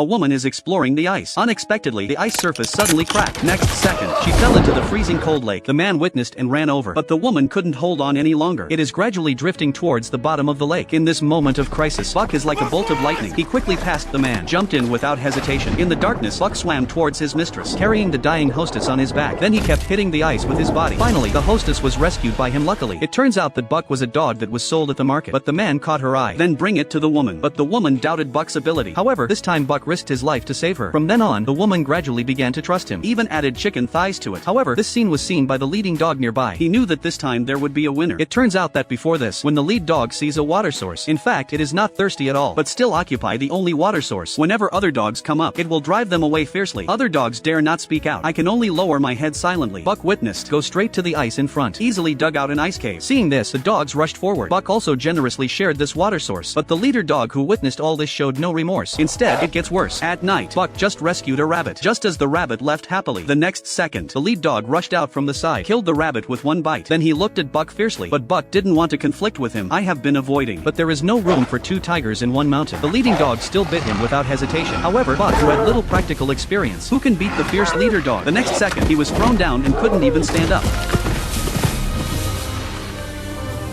A woman is exploring the ice. Unexpectedly, the ice surface suddenly cracked. Next second, she fell into the freezing cold lake. The man witnessed and ran over, but the woman couldn't hold on any longer. It is gradually drifting towards the bottom of the lake. In this moment of crisis, Buck is like a bolt of lightning. He quickly passed the man, jumped in without hesitation. In the darkness, Buck swam towards his mistress, carrying the dying hostess on his back. Then he kept hitting the ice with his body. Finally, the hostess was rescued by him. Luckily, it turns out that Buck was a dog that was sold at the market, but the man caught her eye. Then bring it to the woman. But the woman doubted Buck's ability. However, this time Buck risked his life to save her. From then on, the woman gradually began to trust him, even added chicken thighs to it. However, this scene was seen by the leading dog nearby. He knew that this time there would be a winner. It turns out that before this, when the lead dog sees a water source, in fact it is not thirsty at all, but still occupy the only water source. Whenever other dogs come up, it will drive them away fiercely. Other dogs dare not speak out. I can only lower my head silently. Buck witnessed go straight to the ice in front, easily dug out an ice cave. Seeing this, the dogs rushed forward. Buck also generously shared this water source, but the leader dog who witnessed all this showed no remorse. Instead, it gets worse. At night, Buck just rescued a rabbit. Just as the rabbit left happily, the next second, the lead dog rushed out from the side, killed the rabbit with one bite. Then he looked at Buck fiercely, but Buck didn't want to conflict with him. I have been avoiding, but there is no room for two tigers in one mountain. The leading dog still bit him without hesitation. However, Buck, who had little practical experience, who can beat the fierce leader dog? The next second, he was thrown down and couldn't even stand up.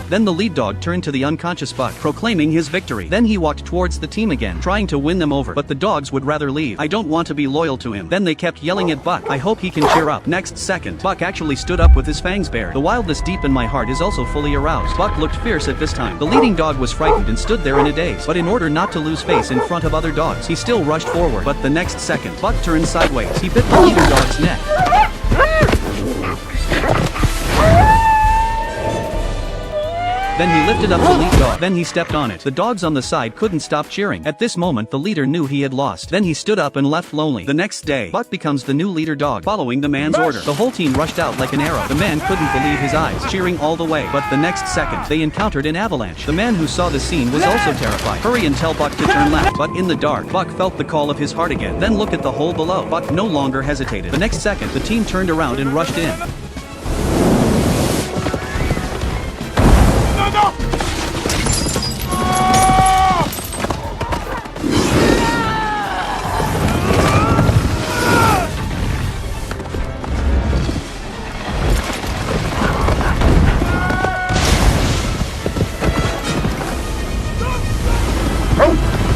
Then the lead dog turned to the unconscious Buck, proclaiming his victory. Then he walked towards the team again, trying to win them over, but the dogs would rather leave. I don't want to be loyal to him. Then they kept yelling at Buck. I hope he can cheer up. Next second, Buck actually stood up with his fangs bared. The wildness deep in my heart is also fully aroused. Buck looked fierce at this time. The leading dog was frightened and stood there in a daze, but in order not to lose face in front of other dogs, he still rushed forward. But the next second, Buck turned sideways. He bit the leader dog's neck. Then he lifted up the lead dog. Then he stepped on it. The dogs on the side couldn't stop cheering. At this moment, the leader knew he had lost. Then he stood up and left lonely. The next day, Buck becomes the new leader dog, following the man's order. The whole team rushed out like an arrow. The man couldn't believe his eyes, cheering all the way. But the next second, they encountered an avalanche. The man who saw the scene was also terrified. Hurry and tell Buck to turn left. But in the dark, Buck felt the call of his heart again. Then look at the hole below. Buck no longer hesitated. The next second, the team turned around and rushed in.